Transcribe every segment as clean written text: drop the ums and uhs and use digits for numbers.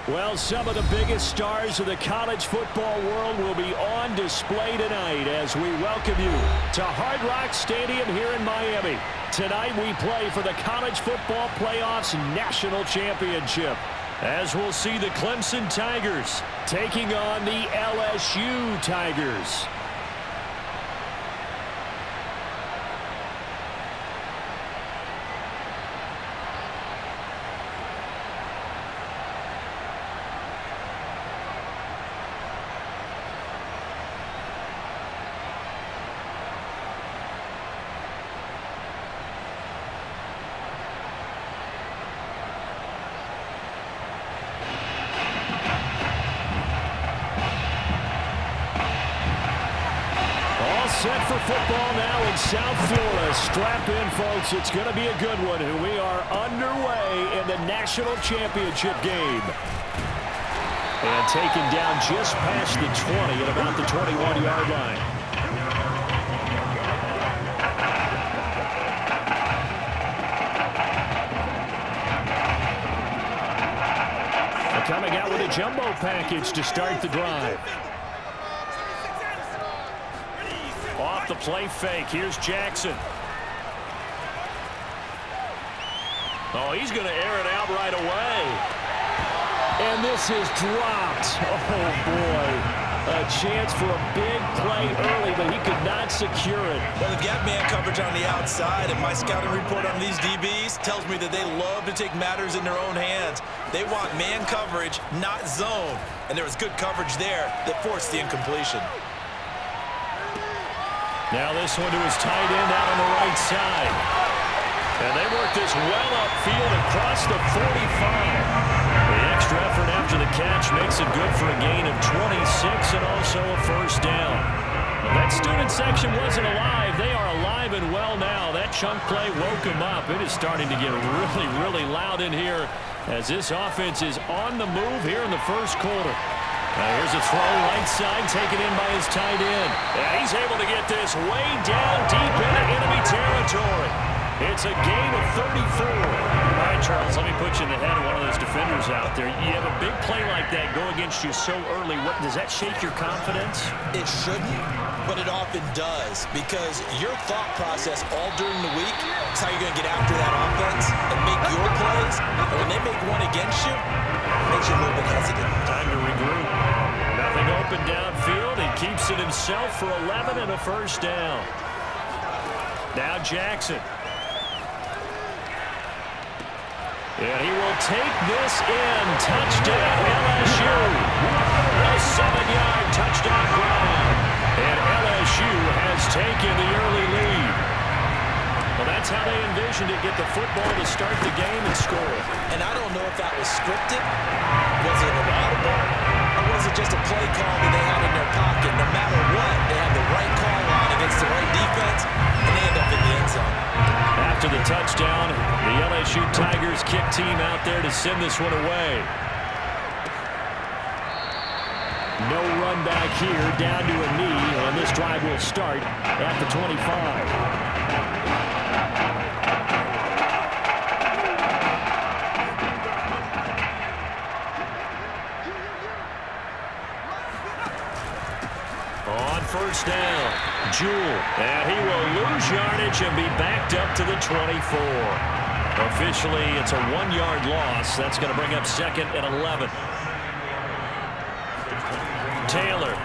Well, some of the biggest stars of the college football world will be on display tonight as we welcome you to Hard Rock Stadium here in Miami. Tonight we play for the College Football Playoffs National Championship, as we'll see the Clemson Tigers taking on the LSU Tigers. Set for football now in South Florida. Strap in, folks. It's going to be a good one. We are underway in the national championship game. And taken down just past the 20 at about the 21-yard line. They're coming out with a jumbo package to start the drive. Off the play fake. Here's Jackson. Oh, he's going to air it out right away. And this is dropped. Oh, boy. A chance for a big play early, but he could not secure it. Well, they've got man coverage on the outside, and my scouting report on these DBs tells me that they love to take matters in their own hands. They want man coverage, not zone. And there was good coverage there that forced the incompletion. Now this one to his tight end out on the right side. And they work this well upfield across the 45. The extra effort after the catch makes it good for a gain of 26 and also a first down. That student section wasn't alive. They are alive and well now. That chunk play woke them up. It is starting to get really, really loud in here as this offense is on the move here in the first quarter. Here's a throw right side taken in by his tight end. And he's able to get this way down deep into enemy territory. It's a gain of 34. All right, Charles, let me put you in the head of one of those defenders out there. You have a big play like that go against you so early. Does that shake your confidence? It shouldn't, but it often does, because your thought process all during the week is how you're going to get after that offense and make your plays. And when they make one against you, it makes you a little bit hesitant. Time to regroup. Nothing open downfield. He keeps it himself for 11 and a first down. Now Jackson. And he will take this in. Touchdown, LSU. A 7-yard touchdown grab. And LSU has taken the early lead. Well, that's how they envisioned it. Get the football to start the game and score. And I don't know if that was scripted. Was it an audible? Or was it just a play call that they had in their pocket? No matter what, they had the right call on against the right defense, and they end up in the end zone. After the touchdown, the LSU Tigers kick team out there to send this one away. No run back here, down to a knee, and this drive will start at the 25. First down, Jewell, and he will lose yardage and be backed up to the 24. Officially, it's a 1-yard loss. That's going to bring up second and 11. Taylor.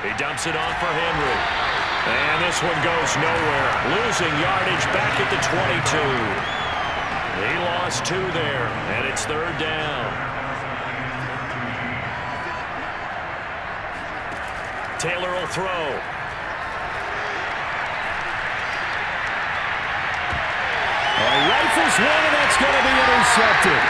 He dumps it off for Henry. And this one goes nowhere. Losing yardage back at the 22. He lost 2 there, and it's third down. Taylor will throw. Rifles one, and that's going to be intercepted.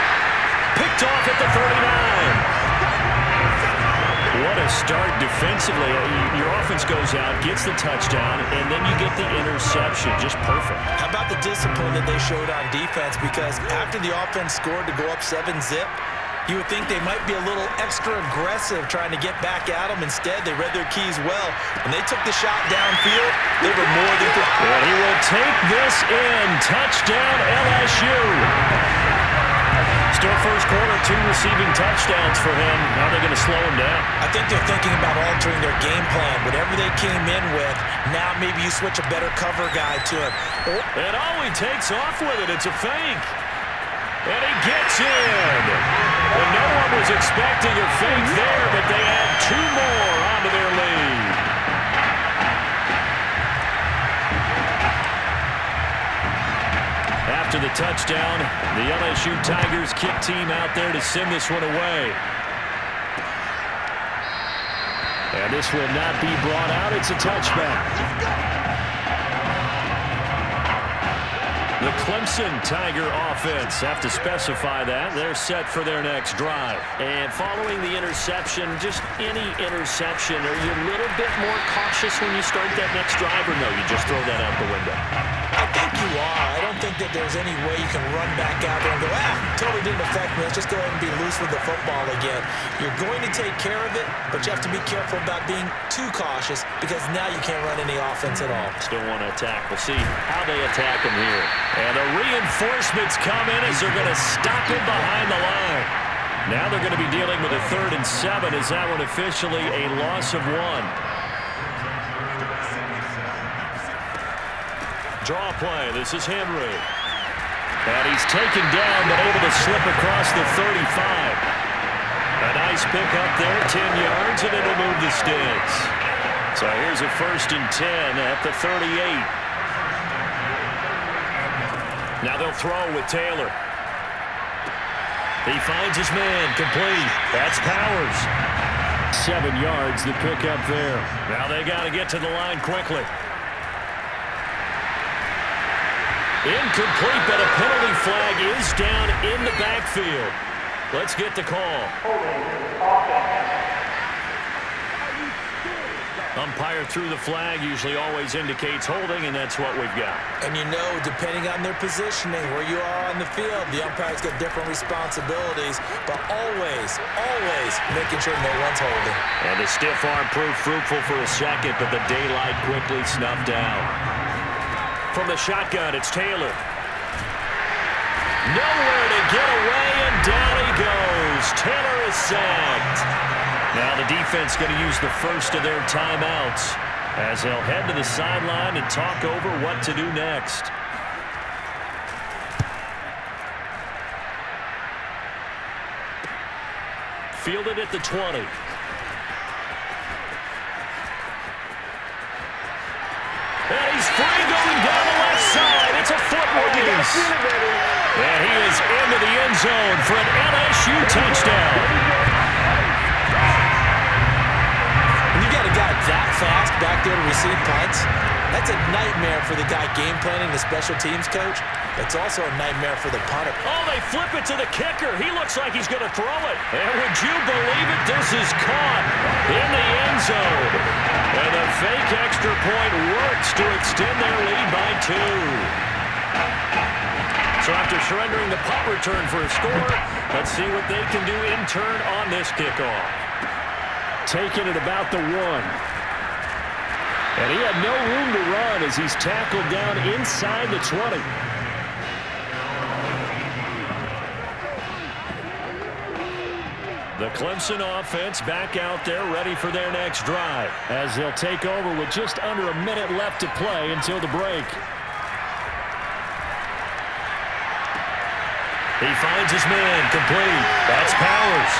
Picked off at the 39. What a start defensively. Your offense goes out, gets the touchdown, and then you get the interception. Just perfect. How about the discipline that they showed on defense? Because after the offense scored to go up 7-zip, you would think they might be a little extra aggressive trying to get back at them. Instead, they read their keys well. When they took the shot downfield, they were more than prepared. And he will take this in. Touchdown, LSU. Still first quarter, 2 receiving touchdowns for him. How are they going to slow him down? I think they're thinking about altering their game plan. Whatever they came in with, now maybe you switch a better cover guy to him. And he takes off with it. It's a fake. And he gets in. And no one was expecting a fake there, but they add 2 more onto their lead. After the touchdown, the LSU Tigers kick team out there to send this one away. And this will not be brought out. It's a touchback. The Clemson Tiger offense have to specify that. They're set for their next drive. And following the interception, just any interception, are you a little bit more cautious when you start that next drive, or no, you just throw that out the window? I think you are. I don't think that there's any way you can run back out there and go, totally didn't affect me. Let's just go ahead and be loose with the football again. You're going to take care of it, but you have to be careful about being too cautious because now you can't run any offense at all. Still want to attack. We'll see how they attack him here. And the reinforcements come in as they're going to stop him behind the line. Now they're going to be dealing with a 3rd and 7. Is that one officially a loss of 1? Draw play. This is Henry. And he's taken down, but able to slip across the 35. A nice pick up there, 10 yards, and it'll move the sticks. So here's a 1st and 10 at the 38. Now they'll throw with Taylor. He finds his man, complete. That's Powers. 7 yards, the pick up there. Now they got to get to the line quickly. Incomplete, but a penalty flag is down in the backfield. Let's get the call. Umpire threw the flag, usually always indicates holding, and that's what we've got. And you know, depending on their positioning, where you are on the field, the umpires get different responsibilities, but always making sure no one's holding. And the stiff arm proved fruitful for a second, but the daylight quickly snuffed down. From the shotgun, it's Taylor. Nowhere to get away, and down he goes. Taylor is sacked. Now the defense going to use the first of their timeouts as they'll head to the sideline and talk over what to do next. Fielded at the 20. And he's free going down the left side. It's a foot race. And he is into the end zone for an LSU touchdown. When you got a guy that fast back there to receive punts, that's a nightmare for the guy game planning, the special teams coach. It's also a nightmare for the punter. Oh, they flip it to the kicker. He looks like he's going to throw it. And would you believe it? This is caught in the end zone. And the fake extra point works to extend their lead by 2. So after surrendering the punt return for a score, let's see what they can do in turn on this kickoff. Taking it about the 1. And he had no room to run as he's tackled down inside the 20. The Clemson offense back out there ready for their next drive as they'll take over with just under a minute left to play until the break. He finds his man, complete. That's Powers.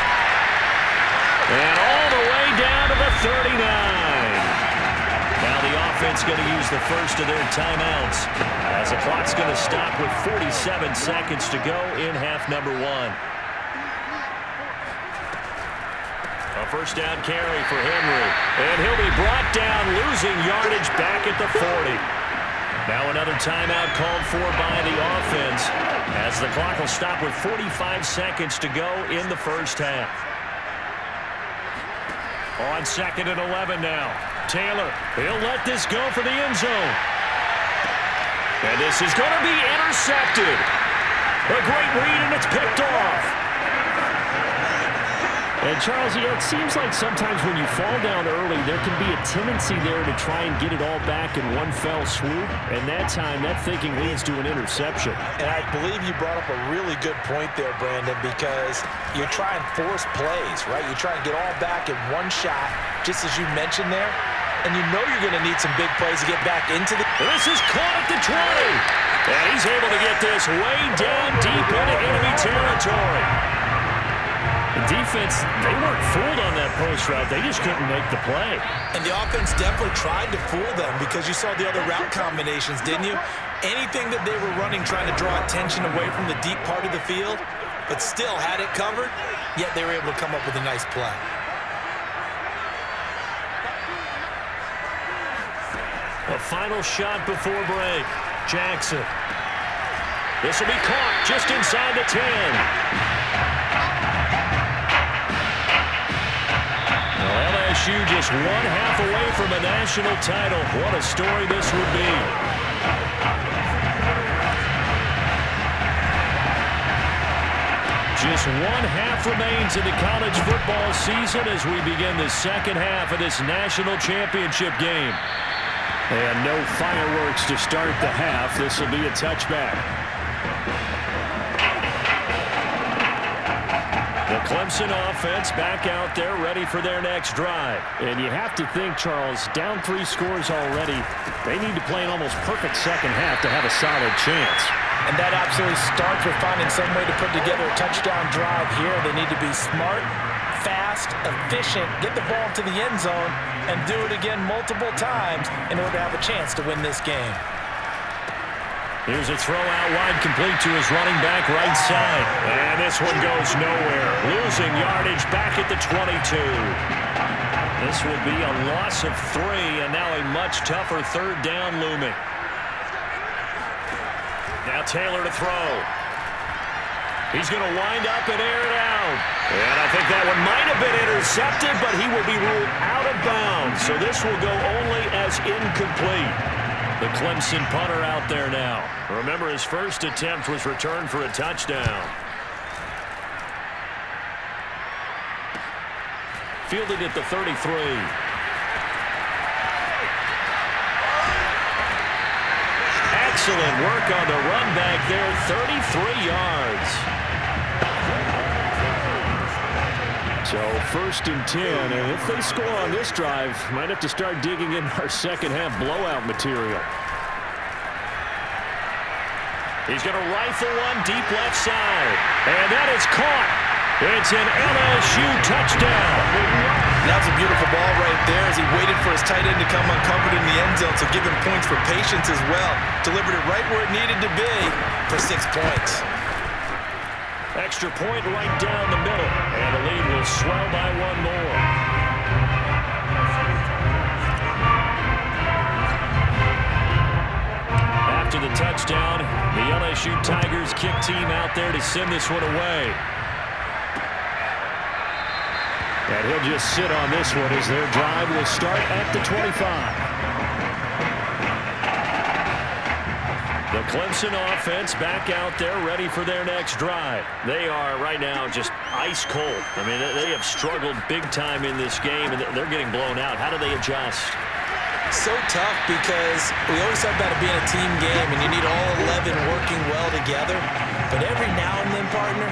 And all the way down to the 39. Now the offense going to use the first of their timeouts as the clock's going to stop with 47 seconds to go in half number 1. A first down carry for Henry. And he'll be brought down, losing yardage back at the 40. Now another timeout called for by the offense as the clock will stop with 45 seconds to go in the first half. On 2nd and 11 now. Taylor, he'll let this go for the end zone. And this is going to be intercepted. A great read, and it's picked off. And, Charles, you know, it seems like sometimes when you fall down early, there can be a tendency there to try and get it all back in one fell swoop. And that time, that thinking leads to an interception. And I believe you brought up a really good point there, Brandon, because you try and force plays, right? You try and get all back in one shot, just as you mentioned there. And you know you're going to need some big plays to get back into the... This is caught at the 20. And he's able to get this way down deep into enemy territory. The defense, they weren't fooled on that post route. They just couldn't make the play. And the offense definitely tried to fool them because you saw the other route combinations, didn't you? Anything that they were running trying to draw attention away from the deep part of the field, but still had it covered, yet they were able to come up with a nice play. A final shot before break. Jackson. This will be caught just inside the 10. LSU just one half away from a national title. What a story this would be. Just one half remains in the college football season as we begin the second half of this national championship game. And no fireworks to start the half. This will be a touchback. The Clemson offense back out there ready for their next drive. And you have to think, Charles, down 3 scores already. They need to play an almost perfect second half to have a solid chance. And that absolutely starts with finding some way to put together a touchdown drive here. They need to be smart, fast, efficient, get the ball to the end zone, and do it again multiple times in order to have a chance to win this game. Here's a throw out wide, complete to his running back right side. And this one goes nowhere. Losing yardage back at the 22. This will be a loss of 3, and now a much tougher third down looming. Now Taylor to throw. He's going to wind up and air it out. And I think that one might have been intercepted, but he will be ruled out of bounds. So this will go only as incomplete. The Clemson punter out there now. Remember, his first attempt was returned for a touchdown. Fielded at the 33. Excellent work on the run back there, 33 yards. So 1st and 10, and if they score on this drive, might have to start digging in our second half blowout material. He's going to rifle one deep left side, and that is caught. It's an LSU touchdown. That was a beautiful ball right there as he waited for his tight end to come uncovered in the end zone, so give him points for patience as well. Delivered it right where it needed to be for 6 points. Extra point right down the middle, and the lead will swell by 1 more. After the touchdown, the LSU Tigers kick team out there to send this one away. And he'll just sit on this one as their drive will start at the 25. The Clemson offense back out there ready for their next drive. They are right now just ice cold. I mean, they have struggled big time in this game, and they're getting blown out. How do they adjust? So tough because we always talk about it being a team game, and you need all 11 working well together. But every now and then, partner,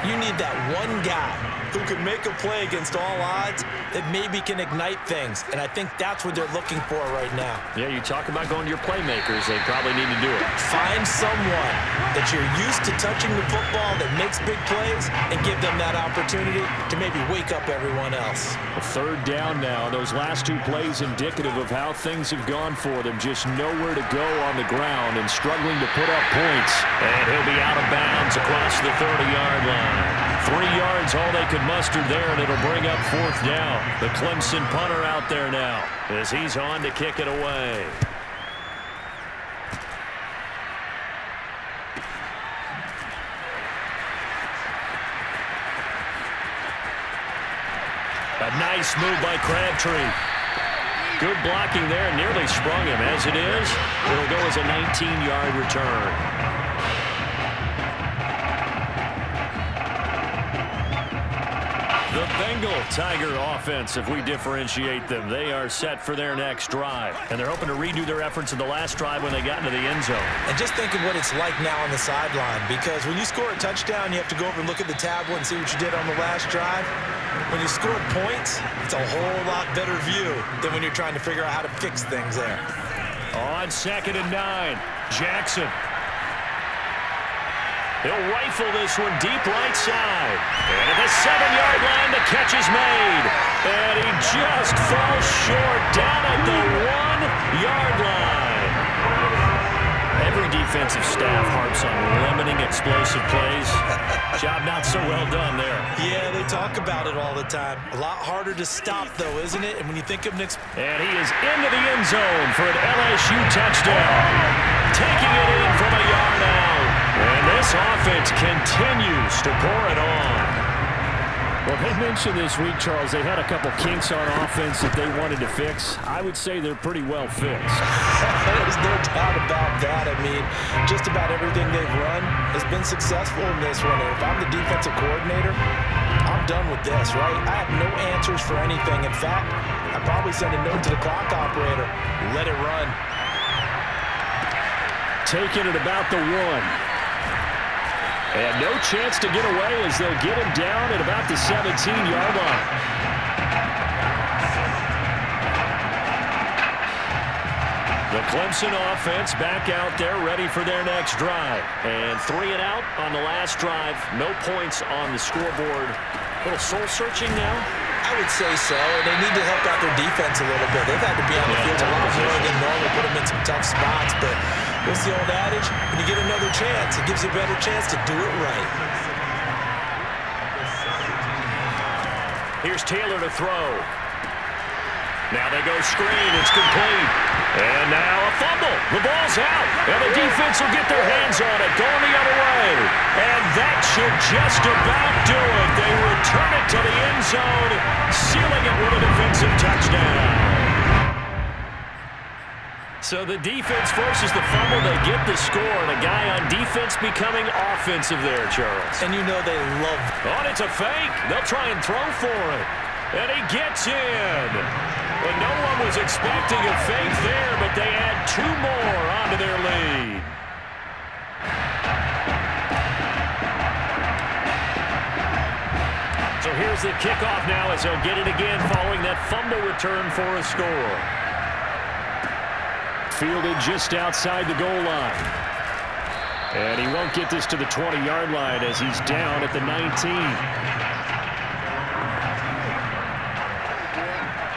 you need that one guy who can make a play against all odds that maybe can ignite things. And I think that's what they're looking for right now. Yeah, you talk about going to your playmakers. They probably need to do it. Find someone that you're used to touching the football that makes big plays and give them that opportunity to maybe wake up everyone else. A 3rd down now. Those last 2 plays indicative of how things have gone for them. Just nowhere to go on the ground and struggling to put up points. And he'll be out of bounds across the 30-yard line. 3 yards all they could muster there, and it'll bring up 4th down. The Clemson punter out there now as he's on to kick it away. A nice move by Crabtree. Good blocking there, nearly sprung him. As it is, it'll go as a 19-yard return. The Bengal Tiger offense, if we differentiate them, they are set for their next drive. And they're hoping to redo their efforts in the last drive when they got into the end zone. And just think of what it's like now on the sideline, because when you score a touchdown, you have to go over and look at the tablet and see what you did on the last drive. When you score points, it's a whole lot better view than when you're trying to figure out how to fix things there. On 2nd and 9, Jackson. He'll rifle this one deep right side. And at the 7-yard line, the catch is made. And he just falls short down at the 1-yard line. Every defensive staff harps on limiting explosive plays. Job not so well done there. Yeah, they talk about it all the time. A lot harder to stop, though, isn't it? And when you think of Nick's... And he is into the end zone for an LSU touchdown. Taking it in from a yard out. And this offense continues to pour it on. Well, they mentioned this week, Charles, they had a couple kinks on offense that they wanted to fix. I would say they're pretty well fixed. There's no doubt about that. I mean, just about everything they've run has been successful in this one. And if I'm the defensive coordinator, I'm done with this, right? I have no answers for anything. In fact, I'd probably send a note to the clock operator. Let it run. Taking it about the 1. And no chance to get away as they'll get him down at about the 17-yard line. The Clemson offense back out there ready for their next drive. And 3 and out on the last drive. No points on the scoreboard. A little soul-searching now. I would say so. They need to help out their defense a little bit. They've had to be on the field a lot more than normal, put them in some tough spots. But what's the old adage? When you get another chance, it gives you a better chance to do it right. Here's Taylor to throw. Now they go screen. It's complete. And now a fumble. The ball's out. And the defense will get their hands on it. Going the other way. And that should just about do it. They return it to the end zone, sealing it with a defensive touchdown. So the defense forces the fumble. They get the score. And a guy on defense becoming offensive there, Charles. And you know they love it. Oh, it's a fake. They'll try and throw for it. And he gets in. And no one was expecting a fake there, but they add 2 more onto their lead. So here's the kickoff now as they'll get it again following that fumble return for a score. Fielded just outside the goal line. And he won't get this to the 20-yard line as he's down at the 19.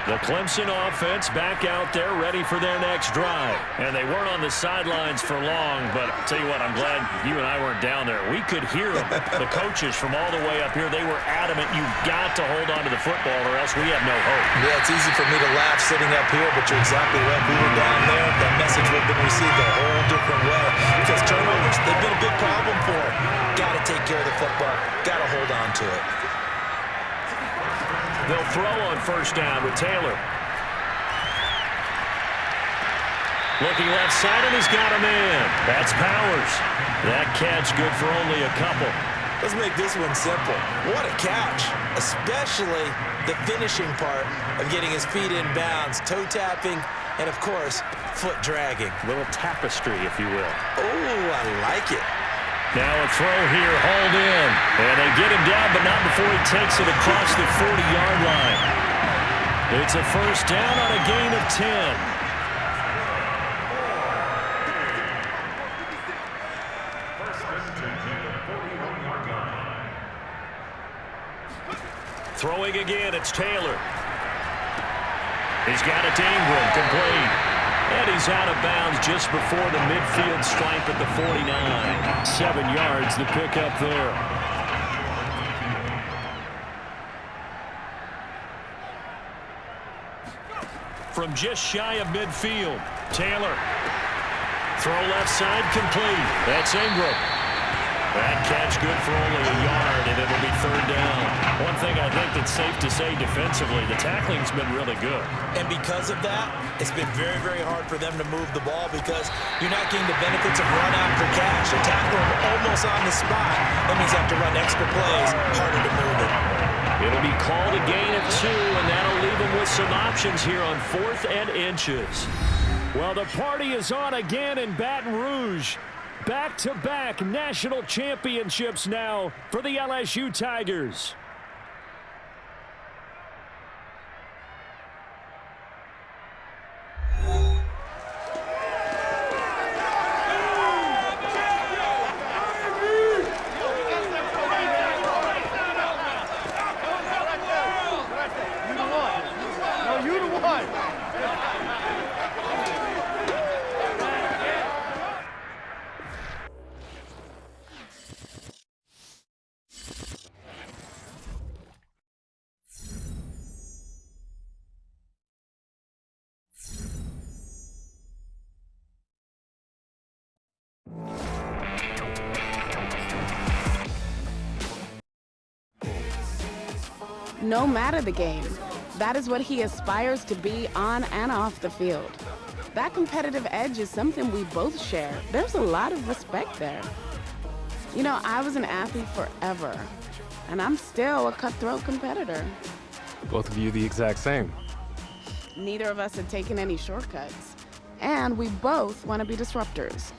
The Clemson offense back out there ready for their next drive. And they weren't on the sidelines for long, but I'll tell you what, I'm glad you and I weren't down there. We could hear them. The coaches from all the way up here, they were adamant, you've got to hold on to the football or else we have no hope. Yeah, it's easy for me to laugh sitting up here, but you're exactly right. We were down there. That message would have been received a whole different way because turnovers, they've been a big problem for them. Got to take care of the football. Got to hold on to it. They'll throw on first down with Taylor. Looking left side, and he's got him in. That's Powers. That catch good for only a couple. Let's make this one simple. What a catch, especially the finishing part of getting his feet in bounds, toe tapping, and, of course, foot dragging. A little tapestry, if you will. Oh, I like it. Now a throw here, hauled in. And they get him down, but not before he takes it across the 40-yard line. It's a first down on a gain of 10. Throwing again, it's Taylor. He's got it to Ingram, complete. And he's out of bounds just before the midfield stripe at the 49. 7 yards, the pickup there. From just shy of midfield, Taylor. Throw left side, complete. That's Ingram. That catch good for only a yard, and it'll be third down. One thing I think that's safe to say defensively, the tackling's been really good. And because of that, it's been very, very hard for them to move the ball because you're not getting the benefits of run after catch. They tackle him almost on the spot. That means they have to run extra plays, harder to move it. It'll be called a gain of 2, and that'll leave them with some options here on 4th and inches. Well, the party is on again in Baton Rouge. Back-to-back national championships now for the LSU Tigers. No matter the game, that is what he aspires to be on and off the field. That competitive edge is something we both share. There's a lot of respect there. You know, I was an athlete forever, and I'm still a cutthroat competitor. Both of you the exact same. Neither of us had taken any shortcuts, and we both want to be disruptors.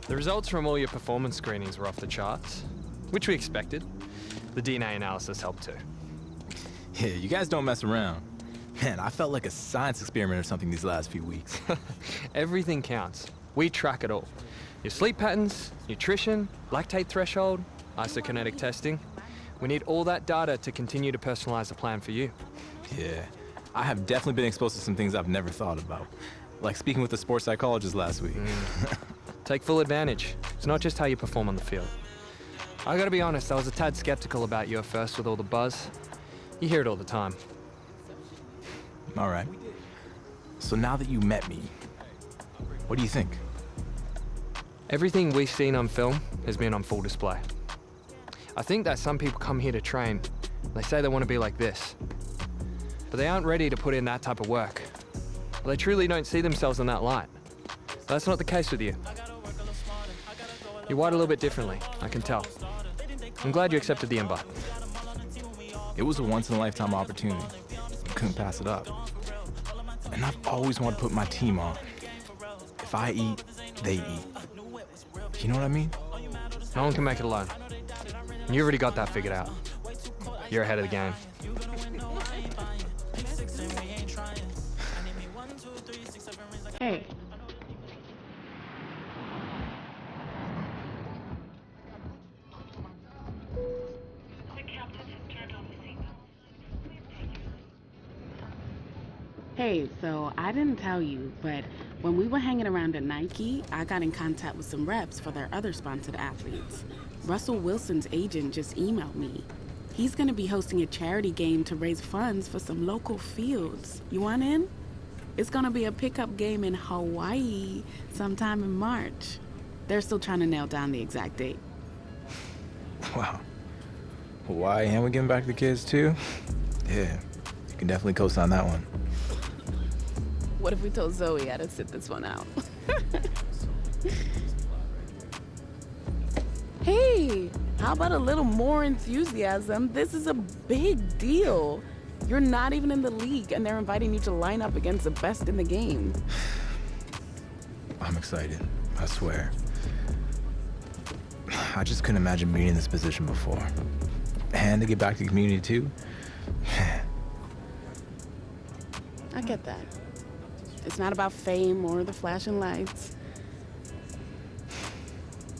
The results from all your performance screenings were off the charts, which we expected. The DNA analysis helped too. Yeah, you guys don't mess around. Man, I felt like a science experiment or something these last few weeks. Everything counts. We track it all. Your sleep patterns, nutrition, lactate threshold, isokinetic testing. We need all that data to continue to personalize the plan for you. Yeah, I have definitely been exposed to some things I've never thought about. Like speaking with a sports psychologist last week. Take full advantage. It's not just how you perform on the field. I gotta be honest, I was a tad skeptical about you at first with all the buzz. You hear it all the time. All right. So now that you met me, what do you think? Everything we've seen on film has been on full display. I think that some people come here to train. They say they want to be like this. But they aren't ready to put in that type of work. They truly don't see themselves in that light. That's not the case with you. You're wired a little bit differently, I can tell. I'm glad you accepted the invite. It was a once-in-a-lifetime opportunity. Couldn't pass it up. And I've always wanted to put my team on. If I eat, they eat. You know what I mean? No one can make it alone. And you already got that figured out. You're ahead of the game. Hey. Hey, so I didn't tell you, but when we were hanging around at Nike, I got in contact with some reps for their other sponsored athletes. Russell Wilson's agent just emailed me. He's gonna be hosting a charity game to raise funds for some local fields. You want in? It's gonna be a pickup game in Hawaii sometime in March. They're still trying to nail down the exact date. Wow. Hawaii, and we're giving back to the kids too? Yeah, you can definitely co-sign that one. What if we told Zoe how to sit this one out? Hey, how about a little more enthusiasm? This is a big deal. You're not even in the league, and they're inviting you to line up against the best in the game. I'm excited, I swear. I just couldn't imagine being in this position before. And to get back to the community too. I get that. It's not about fame or the flashing lights.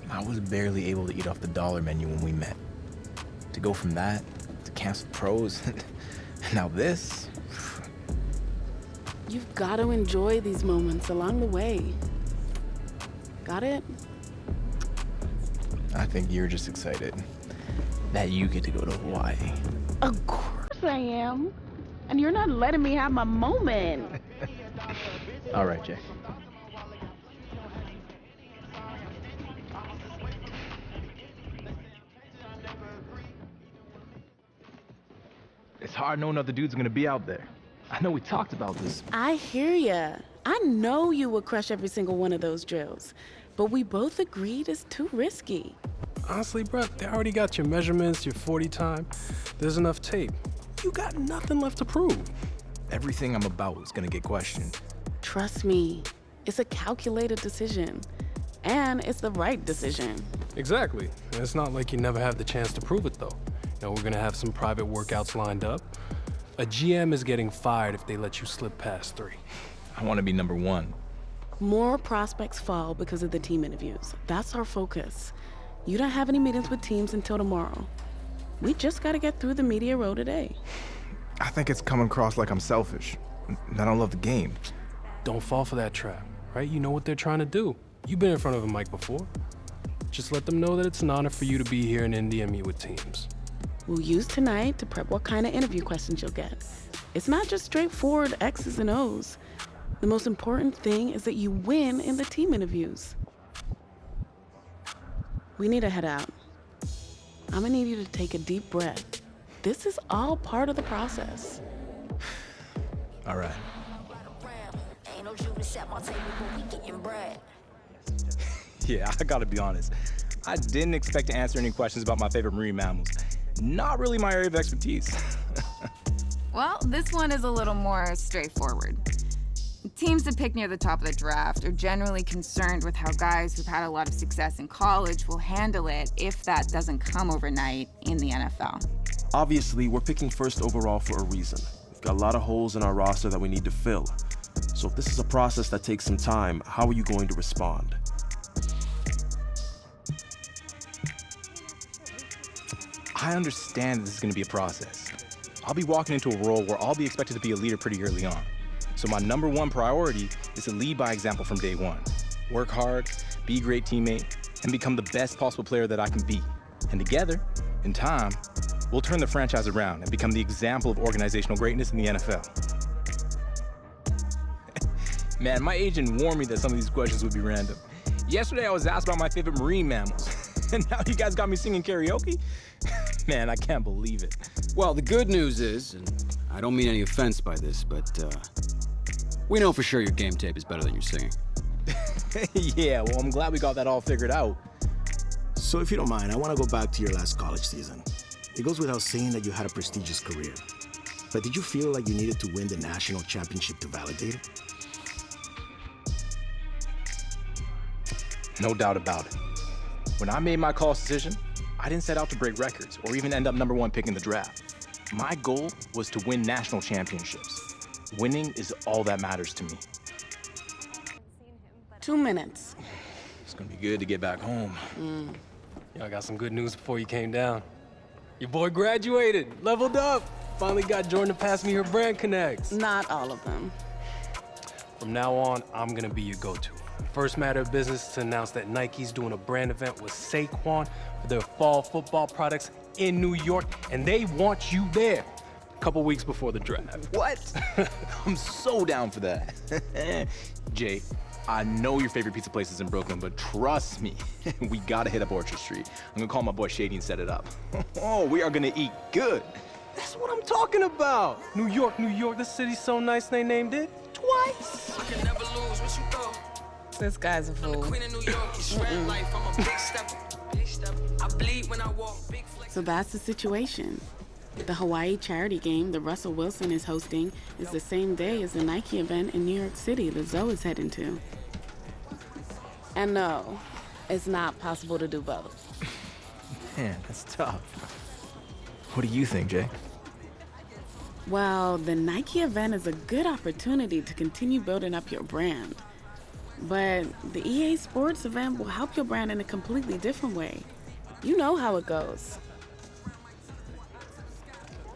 I was barely able to eat off the dollar menu when we met. To go from that to camps with pros, and now this. You've got to enjoy these moments along the way. Got it? I think you're just excited that you get to go to Hawaii. Of course I am. And you're not letting me have my moment. All right, Jay. It's hard knowing other dudes are gonna be out there. I know we talked about this. I hear ya. I know you would crush every single one of those drills. but we both agreed it's too risky. Honestly, bro, they already got your measurements, your 40 time. There's enough tape. You got nothing left to prove. Everything I'm about is gonna get questioned. Trust me, it's a calculated decision. And it's the right decision. Exactly. And it's not like you never have the chance to prove it, though. We're gonna have some private workouts lined up. A GM is getting fired if they let you slip past 3. I want to be number 1. More prospects fall because of the team interviews. That's our focus. You don't have any meetings with teams until tomorrow. We just gotta get through the media row today. I think it's coming across like I'm selfish. I don't love the game. Don't fall for that trap, right? You know what they're trying to do. You've been in front of a mic before. Just let them know that it's an honor for you to be here in Indy and meet with teams. We'll use tonight to prep what kind of interview questions you'll get. It's not just straightforward X's and O's. The most important thing is that you win in the team interviews. We need to head out. I'm gonna need you to take a deep breath. This is all part of the process. All right. Yeah, I gotta be honest. I didn't expect to answer any questions about my favorite marine mammals. Not really my area of expertise. Well, this one is a little more straightforward. Teams that pick near the top of the draft are generally concerned with how guys who've had a lot of success in college will handle it if that doesn't come overnight in the NFL. Obviously, we're picking first overall for a reason. We've got a lot of holes in our roster that we need to fill. So if this is a process that takes some time, how are you going to respond? I understand this is gonna be a process. I'll be walking into a role where I'll be expected to be a leader pretty early on. So my number 1 priority is to lead by example from day 1. Work hard, be a great teammate, and become the best possible player that I can be. And together, in time, we'll turn the franchise around and become the example of organizational greatness in the NFL. Man, my agent warned me that some of these questions would be random. Yesterday, I was asked about my favorite marine mammals. And now you guys got me singing karaoke? Man, I can't believe it. Well, the good news is, and I don't mean any offense by this, but we know for sure your game tape is better than your singing. Yeah, well, I'm glad we got that all figured out. So if you don't mind, I want to go back to your last college season. It goes without saying that you had a prestigious career. But did you feel like you needed to win the national championship to validate it? No doubt about it. When I made my college decision, I didn't set out to break records or even end up number 1 pick in the draft. My goal was to win national championships. Winning is all that matters to me. 2 minutes. It's gonna be good to get back home. I got some good news before you came down. Your boy graduated, leveled up. Finally got Jordan to pass me her brand connects. Not all of them. From now on, I'm gonna be your go-to. First matter of business is to announce that Nike's doing a brand event with Saquon for their fall football products in New York, and they want you there a couple weeks before the draft. What? I'm so down for that. Jay, I know your favorite pizza place is in Brooklyn, but trust me, we gotta hit up Orchard Street. I'm gonna call my boy Shady and set it up. Oh, we are gonna eat good. That's what I'm talking about. New York, the city's so nice they named it twice. This guy's a fool. So that's the situation. The Hawaii charity game that Russell Wilson is hosting is the same day as the Nike event in New York City that Zoe is heading to. And no, it's not possible to do both. Man, that's tough. What do you think, Jay? Well, the Nike event is a good opportunity to continue building up your brand. But the EA Sports event will help your brand in a completely different way. You know how it goes.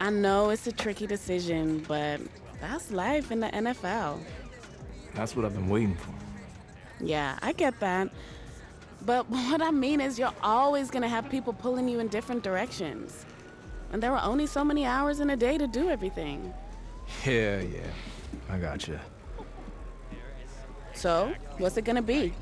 I know it's a tricky decision, but that's life in the NFL. That's what I've been waiting for. Yeah, I get that. But what I mean is you're always gonna have people pulling you in different directions. And there are only so many hours in a day to do everything. Yeah, I gotcha. So, what's it gonna be?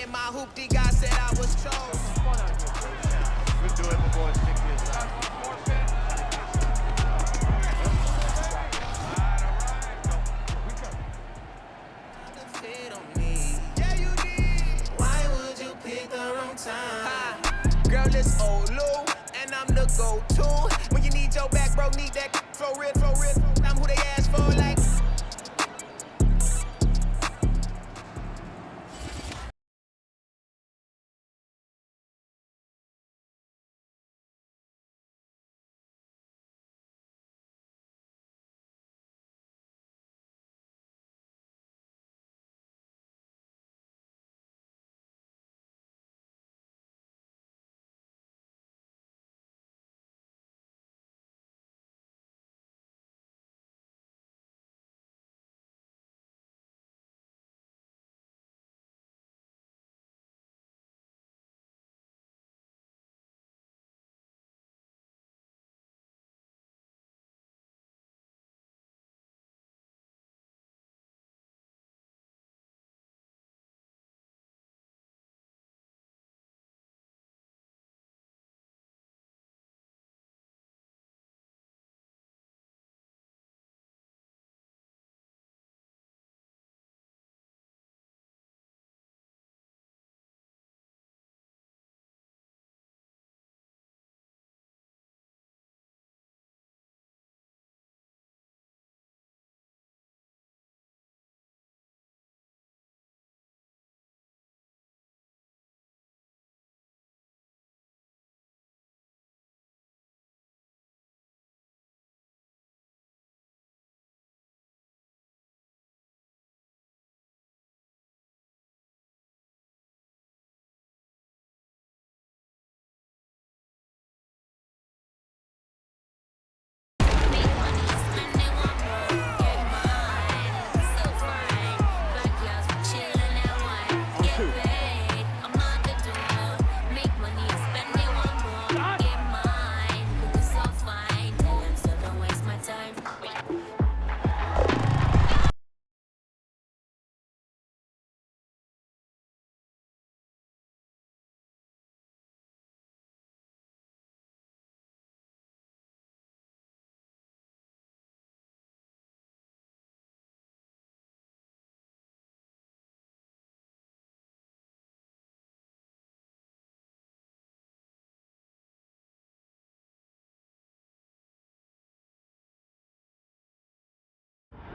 in my hoopty, God said I was chose. We'll do it before 6 years. Girl, it's old Lou, and I'm the go-to. When you need your back, bro, need that flow real. I'm who they ask for, like.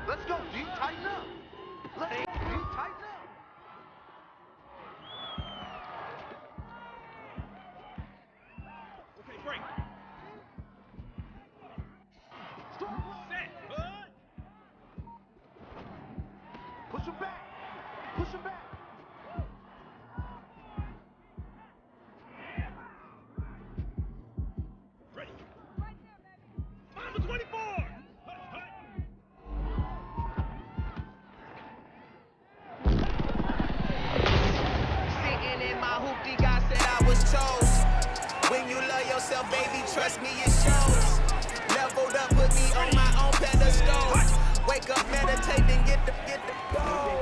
Let's go, G. Tighten up. Let's go, G. Tighten up. Okay, break. Set. Good. Push him back. Push him back. Ready. Number 24. When you love yourself, baby, trust me, it shows. Leveled up, put me on my own pedestal. Wake up, meditate, and get the go.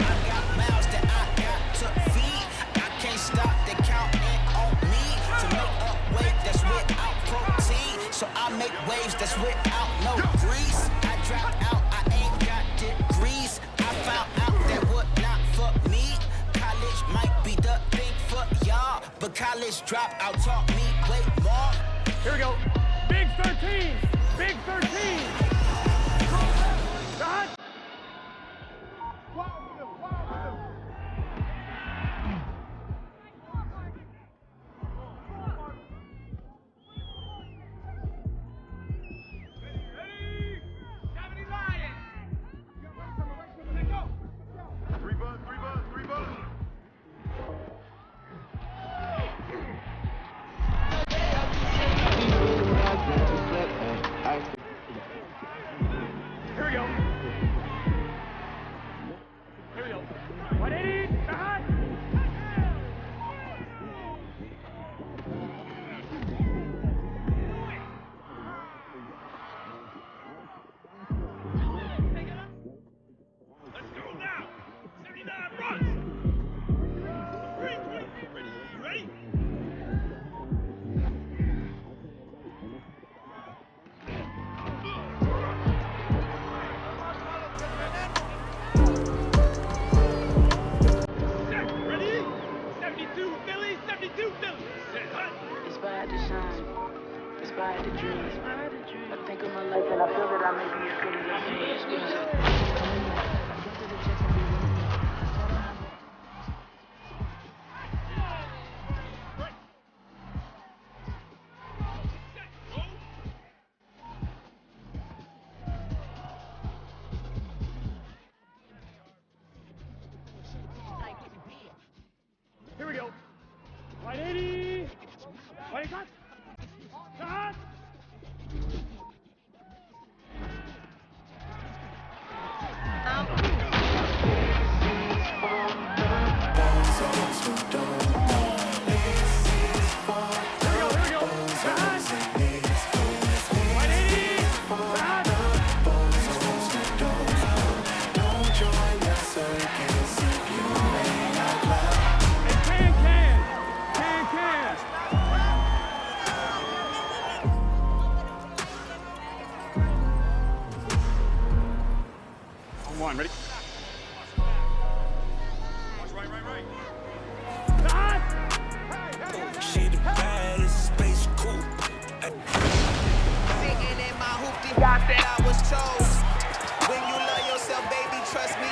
I got mouths that I got to feed. I can't stop the counting on me to make up weight that's without protein. So I make waves that's without no grease. I dropped out, I ain't got degrees. I found out that would not for me. College might be the thing for y'all, but college dropout taught me way more. Here we go. Big 13. Big 13. God. I feel that I may be as good as Here we go. 180. 20 cut. Cut. One, ready? She the baddest space coupe. Sitting in my hoopty, got that I was chose. When you love yourself, baby, trust me.